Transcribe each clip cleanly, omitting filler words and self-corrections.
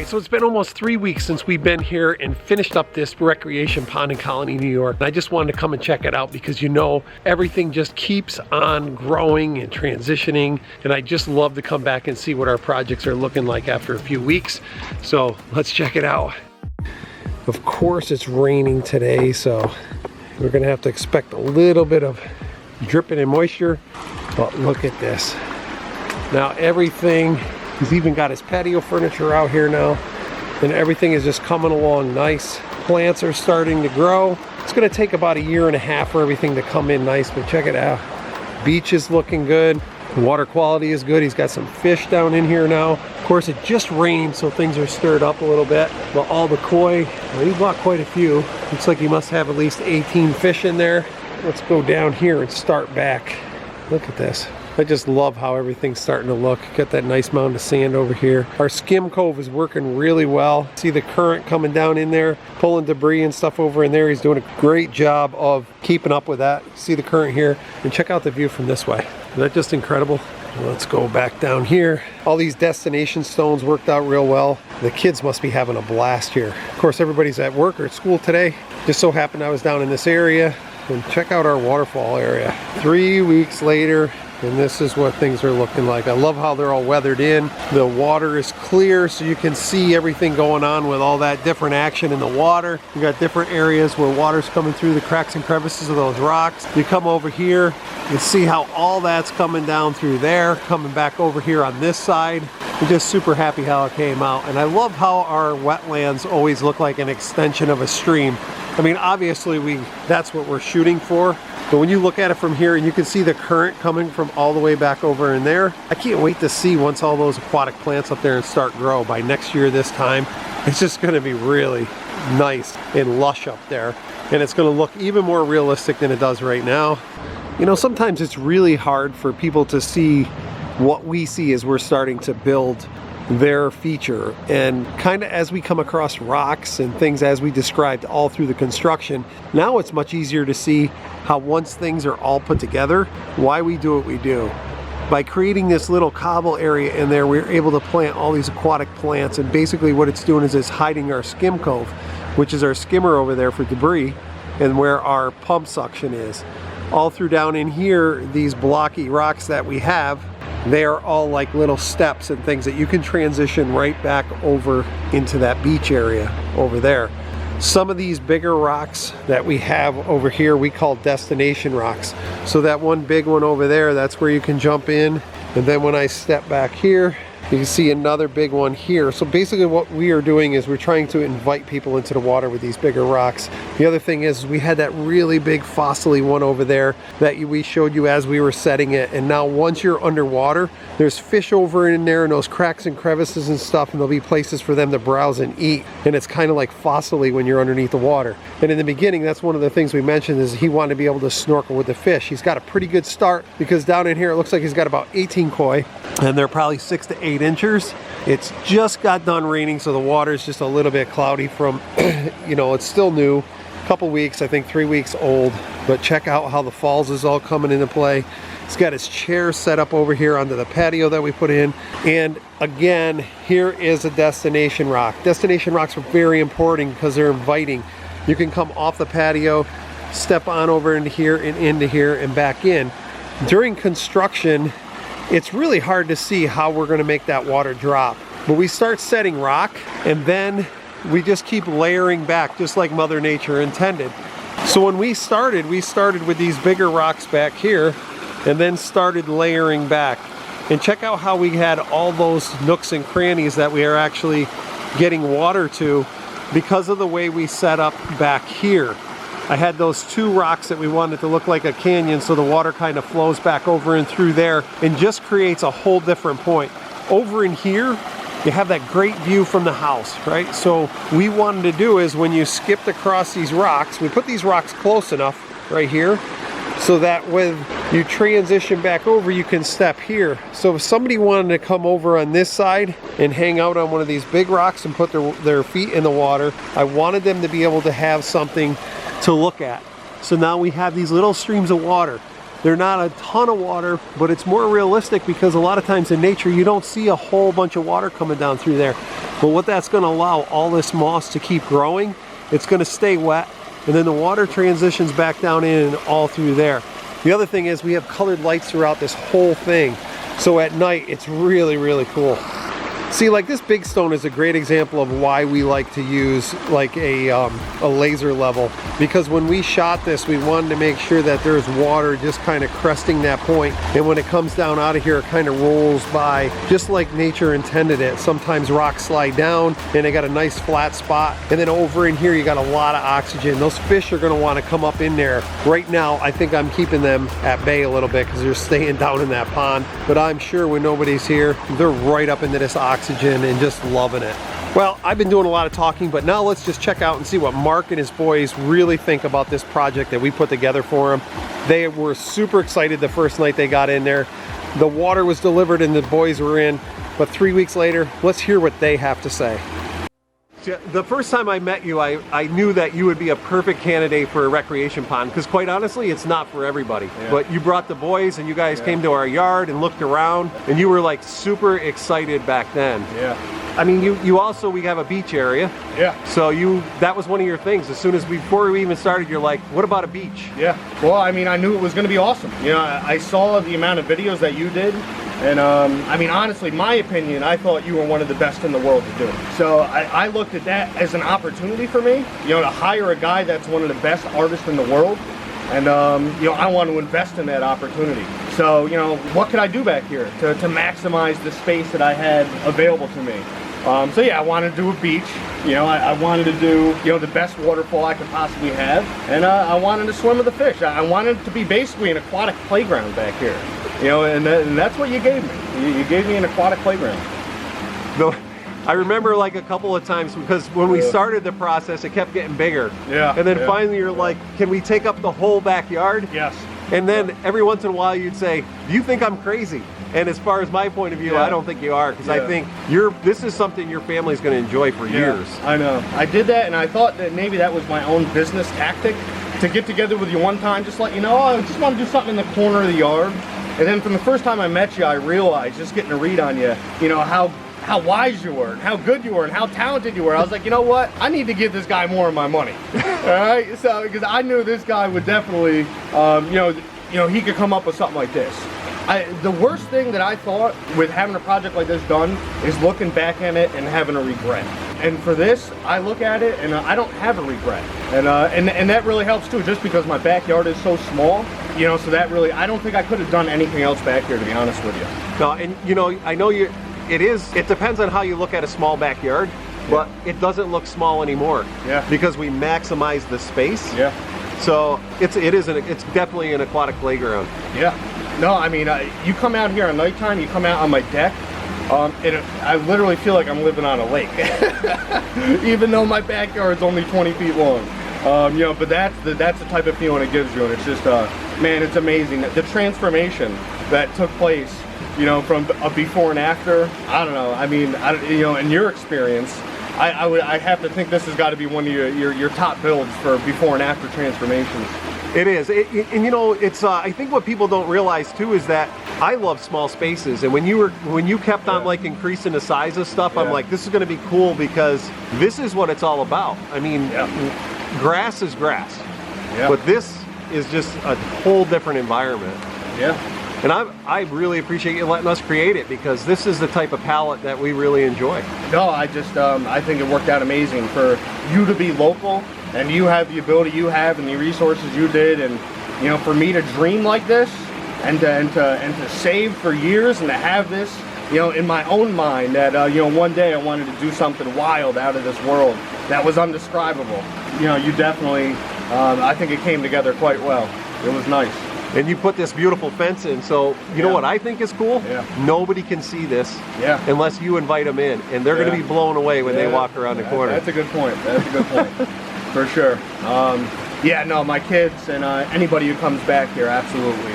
so it's been almost 3 weeks since we've been here and finished up this recreation pond in Colony, New York. And I just wanted to come and check it out because you know, everything just keeps on growing and transitioning. And I just love to come back and see what our projects are looking like after a few weeks. So let's check it out. Of course it's raining today, so we're gonna have to expect a little bit of dripping and moisture. But look at this. Now everything, he's even got his patio furniture out here now, and everything is just coming along nice. Plants are starting to grow. It's gonna take about 1.5 years for everything to come in nice, but check it out. Beach is looking good. The water quality is good. He's got some fish down in here now. Of course, it just rained, so things are stirred up a little bit. But all the koi, well, he bought quite a few. Looks like he must have at least 18 fish in there. Let's go down here and start back. Look at this. I just love how everything's starting to look. Got that nice mound of sand over here. Our skim cove is working really well. See the current coming down in there, pulling debris and stuff over in there. He's doing a great job of keeping up with that. See the current here, and check out the view from this way. Isn't that just incredible? Let's go back down here. All these destination stones worked out real well. The kids must be having a blast here. Of course, everybody's at work or at school today. Just so happened I was down in this area. And check out our waterfall area. 3 weeks later, and this is what things are looking like. I love how they're all weathered in. The water is clear, so you can see everything going on with all that different action in the water. You got different areas where water's coming through the cracks and crevices of those rocks. You come over here, you see how all that's coming down through there, coming back over here on this side. I'm just super happy how it came out. And I love how our wetlands always look like an extension of a stream. I mean, obviously that's what we're shooting for. But when you look at it from here and you can see the current coming from all the way back over in there, I can't wait to see once all those aquatic plants up there and start grow by next year this time. It's just gonna be really nice and lush up there. And it's gonna look even more realistic than it does right now. You know, sometimes it's really hard for people to see what we see as we're starting to build their feature, and kind of as we come across rocks and things as we described all through the construction, now it's much easier to see how once things are all put together, why we do what we do. By creating this little cobble area in there, we're able to plant all these aquatic plants, and basically what it's doing is it's hiding our skim cove, which is our skimmer over there for debris, and where our pump suction is. All through down in here, these blocky rocks that we have, they are all like little steps and things that you can transition right back over into that beach area over there. Some of these bigger rocks that we have over here we call destination rocks. So that one big one over there, that's where you can jump in. And then when I step back here, you can see another big one here. So basically what we are doing is we're trying to invite people into the water with these bigger rocks. The other thing is we had that really big fossily one over there that we showed you as we were setting it. And now once you're underwater, there's fish over in there and those cracks and crevices and stuff, and there'll be places for them to browse and eat. And it's kind of like fossily when you're underneath the water. And in the beginning, that's one of the things we mentioned is he wanted to be able to snorkel with the fish. He's got a pretty good start because down in here, it looks like he's got about 18 koi, and they're probably 6 to 8 inches. It's just got done raining, so the water is just a little bit cloudy from, you know, it's still new. A couple weeks, I think 3 weeks old. But check out how the falls is all coming into play. He's got his chair set up over here onto the patio that we put in. And again, here is a destination rock. Destination rocks are very important because they're inviting. You can come off the patio, step on over into here and back in. During construction, it's really hard to see how we're going to make that water drop. But we start setting rock, and then we just keep layering back, just like Mother Nature intended. So when we started with these bigger rocks back here, and then started layering back. And check out how we had all those nooks and crannies that we are actually getting water to because of the way we set up back here. I had those 2 rocks that we wanted to look like a canyon, so the water kind of flows back over and through there and just creates a whole different point. Over in here, you have that great view from the house, right? So we wanted to do is when you skipped across these rocks, we put these rocks close enough right here so that when you transition back over, you can step here. So if somebody wanted to come over on this side and hang out on one of these big rocks and put their feet in the water, I wanted them to be able to have something to look at. So now we have these little streams of water. They're not a ton of water, but it's more realistic because a lot of times in nature you don't see a whole bunch of water coming down through there. But what that's going to allow all this moss to keep growing, it's going to stay wet, and then the water transitions back down in and all through there. The other thing is we have colored lights throughout this whole thing. So at night, it's really, really cool. See, like this big stone is a great example of why we like to use like a laser level, because when we shot this, we wanted to make sure that there's water just kind of cresting that point, and when it comes down out of here, it kind of rolls by just like nature intended it. Sometimes rocks slide down and they got a nice flat spot, and then over in here you got a lot of oxygen. Those fish are going to want to come up in there. Right now I think I'm keeping them at bay a little bit because they're staying down in that pond, but I'm sure when nobody's here, they're right up into this oxygen and just loving it. Well, I've been doing a lot of talking, but now let's just check out and see what Marc and his boys really think about this project that we put together for them. They were super excited the first night they got in there. The water was delivered and the boys were in, but 3 weeks later, let's hear what they have to say. The first time I met you, I knew that you would be a perfect candidate for a recreation pond, because quite honestly, it's not for everybody. Yeah. But you brought the boys and you guys came to our yard and looked around, and you were like super excited back then. Yeah. I mean, you also, we have a beach area. Yeah. So that was one of your things. As soon as before we even started, you're like, what about a beach? Yeah. Well, I mean, I knew it was going to be awesome. You know, I saw the amount of videos that you did. And I mean, honestly, my opinion, I thought you were one of the best in the world to do it. So I looked at that as an opportunity for me, you know, to hire a guy that's one of the best artists in the world. And, you know, I want to invest in that opportunity. So, you know, what could I do back here to maximize the space that I had available to me? So yeah, I wanted to do a beach. You know, I wanted to do, you know, the best waterfall I could possibly have. And I wanted to swim with the fish. I wanted it to be basically an aquatic playground back here. You know, and that's what you gave me. You gave me an aquatic playground. Though I remember like a couple of times, because when we started the process, it kept getting bigger. Yeah. And then finally you're like, can we take up the whole backyard? Yes. And then every once in a while you'd say, do you think I'm crazy? And as far as my point of view, I don't think you are, because I think this is something your family's going to enjoy for years. I know. I did that, and I thought that maybe that was my own business tactic, to get together with you one time, just let you know, oh, I just want to do something in the corner of the yard. And then from the first time I met you, I realized, just getting a read on you, you know, how wise you were, and how good you were, and how talented you were. I was like, you know what? I need to give this guy more of my money. All right? So, because I knew this guy would definitely, you know, he could come up with something like this. The worst thing that I thought with having a project like this done is looking back at it and having a regret. And for this, I look at it and I don't have a regret. And that really helps too, just because my backyard is so small, you know, so that really, I don't think I could have done anything else back here, to be honest with you. No, and you know, I know it depends on how you look at a small backyard, but it doesn't look small anymore. Yeah. Because we maximize the space. Yeah. So it's definitely an aquatic playground. Yeah. No, I mean, you come out here at nighttime, you come out on my deck, and I literally feel like I'm living on a lake, even though my backyard's only 20 feet long. You know, but that's the type of feeling it gives you, and it's just, man, it's amazing. The transformation that took place, you know, from a before and after, I don't know. I mean, you know, in your experience, I have to think this has got to be one of your top builds for before and after transformations. It is, and you know, it's. I think what people don't realize too is that I love small spaces, and when you kept on like increasing the size of stuff, I'm like, this is going to be cool because this is what it's all about. I mean, grass is grass, but this is just a whole different environment. Yeah. And I really appreciate you letting us create it, because this is the type of palette that we really enjoy. No, I just I think it worked out amazing for you to be local. And you have the ability you have and the resources you did, and you know, for me to dream like this and to save for years and to have this, you know, in my own mind that you know, one day I wanted to do something wild out of this world that was undescribable. You know, you definitely, I think it came together quite well. It was nice. And you put this beautiful fence in, so you know what I think is cool? Nobody can see this unless you invite them in, and they're going to be blown away when they walk around the corner. That's a good point. That's a good point. For sure. Yeah, no, my kids and anybody who comes back here, absolutely.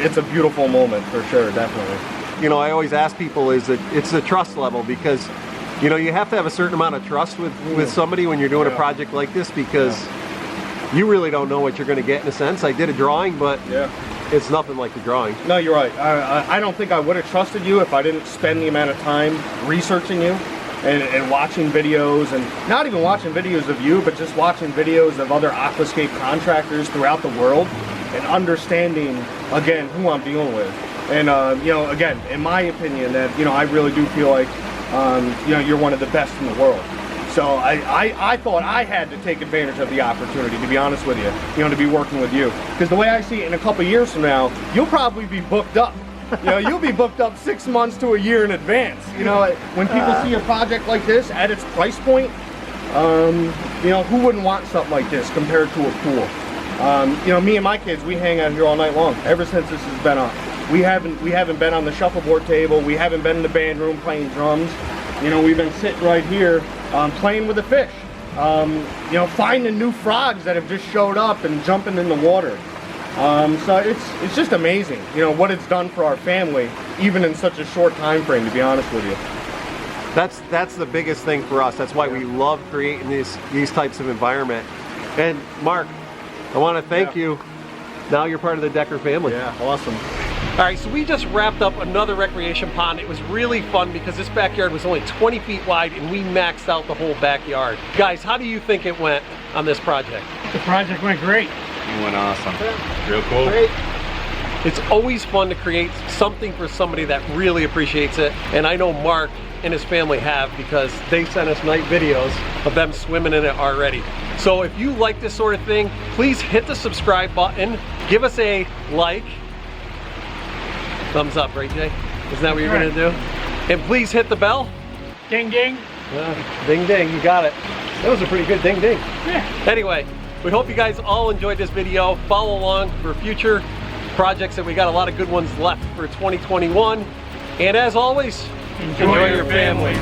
It's a beautiful moment for sure, definitely. You know, I always ask people, it's the trust level, because you know, you have to have a certain amount of trust with somebody when you're doing a project like this, because you really don't know what you're going to get in a sense. I did a drawing, but it's nothing like the drawing. No, you're right. I don't think I would have trusted you if I didn't spend the amount of time researching you. and watching videos, and not even watching videos of you, but just watching videos of other aquascape contractors throughout the world, and understanding, again, who I'm dealing with. And, you know, again, in my opinion, that, you know, I really do feel like, you know, you're one of the best in the world. So I thought I had to take advantage of the opportunity, to be honest with you know, to be working with you. Because the way I see it, in a couple years from now, you'll probably be booked up. You know, you'll be booked up 6 months to a year in advance. You know, when people see a project like this at its price point, you know, who wouldn't want something like this compared to a pool? You know, me and my kids, we hang out here all night long ever since this has been up. We haven't been on the shuffleboard table. We haven't been in the band room playing drums. You know, we've been sitting right here playing with the fish. You know, finding new frogs that have just showed up and jumping in the water. So it's just amazing, you know, what it's done for our family, even in such a short time frame, to be honest with you. That's the biggest thing for us. That's why we love creating these types of environment. And Mark, I want to thank you. Now you're part of the Decker family. Yeah, awesome. All right, so we just wrapped up another recreation pond. It was really fun because this backyard was only 20 feet wide and we maxed out the whole backyard. Guys, how do you think it went on this project? The project went great. It went awesome. Real cool. Great. It's always fun to create something for somebody that really appreciates it. And I know Mark and his family have, because they sent us night videos of them swimming in it already. So if you like this sort of thing, please hit the subscribe button, give us a like. Thumbs up, right, Jay? Isn't that what you're gonna do? And please hit the bell. Ding ding. Ding ding, you got it. That was a pretty good ding ding. Yeah. Anyway, we hope you guys all enjoyed this video. Follow along for future projects, and we got a lot of good ones left for 2021. And as always, enjoy your families.